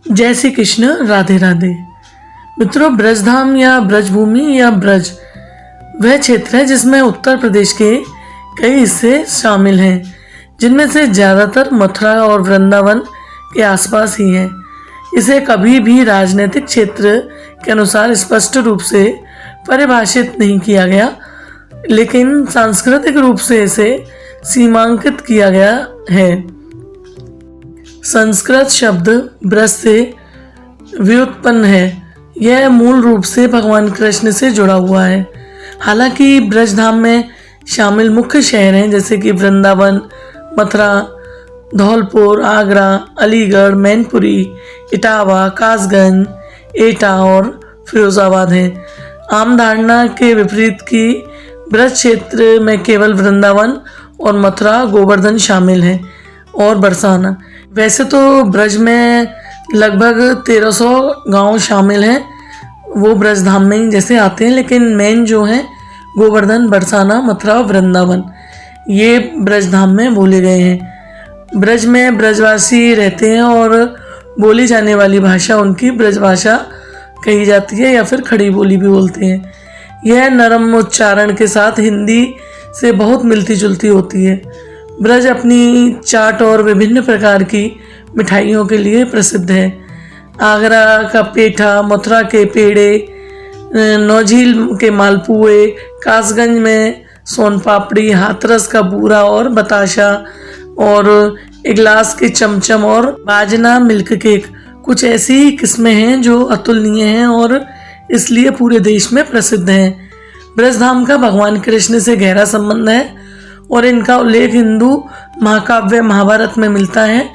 जय श्री कृष्ण, राधे राधे। मित्रों, ब्रजधाम या ब्रजभूमि या ब्रज वह क्षेत्र है जिसमें उत्तर प्रदेश के कई हिस्से शामिल हैं, जिनमें से ज़्यादातर मथुरा और वृंदावन के आसपास ही हैं। इसे कभी भी राजनीतिक क्षेत्र के अनुसार स्पष्ट रूप से परिभाषित नहीं किया गया, लेकिन सांस्कृतिक रूप से इसे सीमांकित किया गया है। संस्कृत शब्द ब्रज से व्युत्पन्न है। यह मूल रूप से भगवान कृष्ण से जुड़ा हुआ है। हालांकि ब्रजधाम में शामिल मुख्य शहर हैं जैसे कि वृंदावन, मथुरा, धौलपुर, आगरा, अलीगढ़, मैनपुरी, इटावा, कासगंज, एटा और फिरोजाबाद हैं। आम धारणा के विपरीत कि ब्रज क्षेत्र में केवल वृंदावन और मथुरा, गोवर्धन शामिल हैं और बरसाना। वैसे तो ब्रज में लगभग 1300 गांव शामिल हैं, वो ब्रजधाम में ही जैसे आते हैं, लेकिन मेन जो हैं गोवर्धन, बरसाना, मथुरा और वृंदावन, ये ब्रजधाम में बोले गए हैं। ब्रज में ब्रजवासी रहते हैं और बोली जाने वाली भाषा उनकी ब्रजभाषा कही जाती है या फिर खड़ी बोली भी बोलते हैं। यह नरम उच्चारण के साथ हिंदी से बहुत मिलती जुलती होती है। ब्रज अपनी चाट और विभिन्न प्रकार की मिठाइयों के लिए प्रसिद्ध है। आगरा का पेठा, मथुरा के पेड़े, नौझील के मालपुए, कासगंज में सोन पापड़ी, हाथरस का बूरा और बताशा, और इगलास के चमचम और बाजना मिल्क केक कुछ ऐसी किस्में हैं जो अतुलनीय हैं और इसलिए पूरे देश में प्रसिद्ध हैं। ब्रजधाम का भगवान कृष्ण से गहरा संबंध है और इनका उल्लेख हिंदू महाकाव्य महाभारत में मिलता है।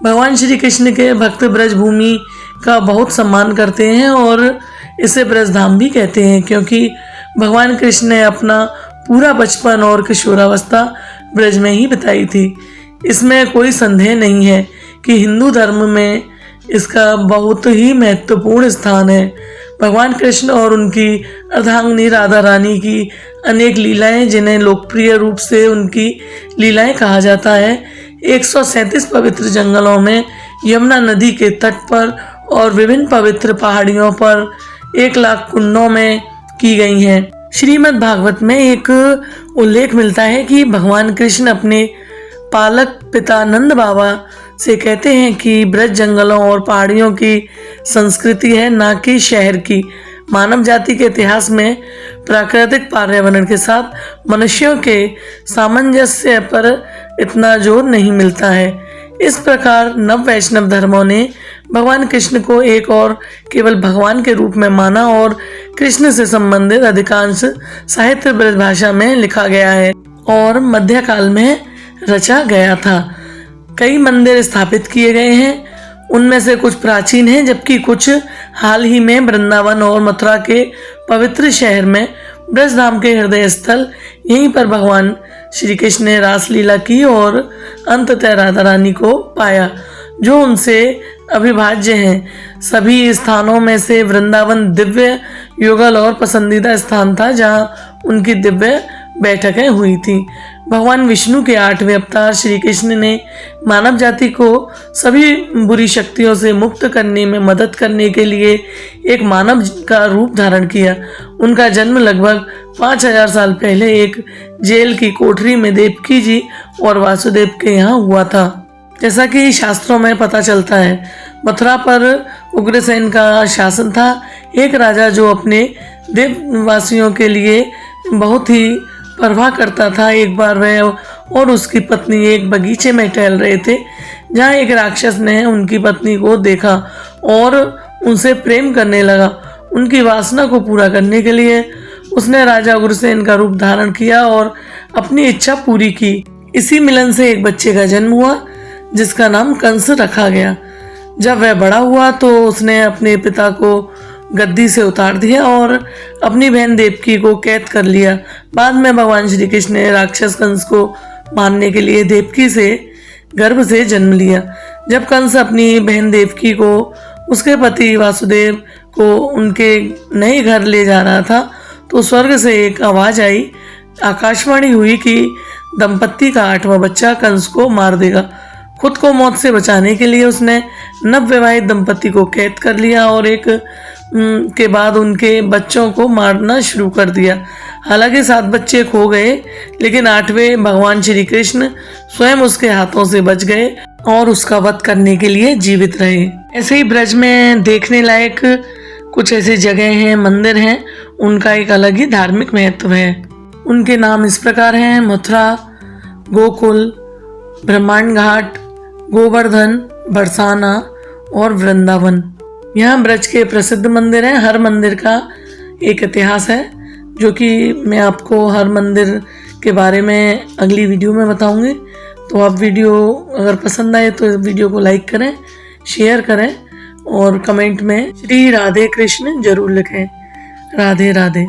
भगवान श्री कृष्ण के भक्त ब्रजभूमि का बहुत सम्मान करते हैं और इसे ब्रजधाम भी कहते हैं, क्योंकि भगवान कृष्ण ने अपना पूरा बचपन और किशोरावस्था ब्रज में ही बिताई थी। इसमें कोई संदेह नहीं है कि हिंदू धर्म में इसका बहुत ही महत्वपूर्ण स्थान है। भगवान कृष्ण और उनकी अर्धांगिनी राधा रानी की अनेक लीलाएं, जिन्हें लोकप्रिय रूप से उनकी लीलाएं कहा जाता है, 137 पवित्र जंगलों में, यमुना नदी के तट पर और विभिन्न पवित्र पहाड़ियों पर 1,00,000 कुंडों में की गई हैं। श्रीमद् भागवत में एक उल्लेख मिलता है कि भगवान कृष्ण अपने पालक पिता नंद बाबा से कहते हैं कि ब्रज जंगलों और पहाड़ियों की संस्कृति है, ना कि शहर की। मानव जाति के इतिहास में प्राकृतिक पर्यावरण के साथ मनुष्यों के सामंजस्य पर इतना जोर नहीं मिलता है। इस प्रकार नव वैष्णव धर्मों ने भगवान कृष्ण को एक और केवल भगवान के रूप में माना और कृष्ण से संबंधित अधिकांश साहित्य ब्रज भाषा में लिखा गया है और मध्यकाल में रचा गया था। कई मंदिर स्थापित किए गए हैं, उनमें से कुछ प्राचीन हैं जबकि कुछ हाल ही में वृंदावन और मथुरा के पवित्र शहर में ब्रजधाम के हृदय स्थल, यहीं पर भगवान श्री कृष्ण ने रासलीला की और अंततः राधा रानी को पाया जो उनसे अविभाज्य हैं। सभी स्थानों में से वृंदावन दिव्य युगल और पसंदीदा स्थान था जहां उनकी दिव्य बैठकें हुई थी। भगवान विष्णु के 8वें अवतार श्री कृष्ण ने मानव जाति को सभी बुरी शक्तियों से मुक्त करने में मदद करने के लिए एक मानव का रूप धारण किया। उनका जन्म लगभग 5000 साल पहले एक जेल की कोठरी में देवकी जी और वासुदेव के यहाँ हुआ था। जैसा कि शास्त्रों में पता चलता है, मथुरा पर उग्रसेन का शासन था, एक राजा जो अपने देववासियों के लिए बहुत ही परवाह करता था। एक बार वह और उसकी पत्नी एक बगीचे में टहल रहे थे जहां एक राक्षस ने उनकी पत्नी को देखा और उनसे प्रेम करने लगा। उनकी वासना को पूरा करने के लिए उसने राजा उग्रसेन का रूप धारण किया और अपनी इच्छा पूरी की। इसी मिलन से एक बच्चे का जन्म हुआ जिसका नाम कंस रखा गया। जब वह बड़ा हुआ तो उसने अपने पिता को गद्दी से उतार दिया और अपनी बहन देवकी को कैद कर लिया। बाद में भगवान श्री कृष्ण ने राक्षस कंस को मारने के लिए देवकी से गर्भ से जन्म लिया। जब कंस अपनी बहन देवकी को उसके पति वासुदेव को उनके नए घर ले जा रहा था तो स्वर्ग से एक आवाज आई, आकाशवाणी हुई कि दंपत्ति का 8वां बच्चा कंस को मार देगा। खुद को मौत से बचाने के लिए उसने नवविवाहित दंपति को कैद कर लिया और एक के बाद उनके बच्चों को मारना शुरू कर दिया। हालांकि 7 बच्चे खो गए, लेकिन 8वें भगवान श्री कृष्ण स्वयं उसके हाथों से बच गए और उसका वध करने के लिए जीवित रहे। ऐसे ही ब्रज में देखने लायक कुछ ऐसी जगह हैं, मंदिर हैं, उनका एक अलग ही धार्मिक महत्व है। उनके नाम इस प्रकार हैं: मथुरा, गोकुल, ब्रह्मांड घाट, गोवर्धन, बरसाना और वृंदावन। यहाँ ब्रज के प्रसिद्ध मंदिर हैं। हर मंदिर का एक इतिहास है, जो कि मैं आपको हर मंदिर के बारे में अगली वीडियो में बताऊंगी। तो आप वीडियो अगर पसंद आए तो वीडियो को लाइक करें, शेयर करें और कमेंट में श्री राधे कृष्ण जरूर लिखें। राधे राधे।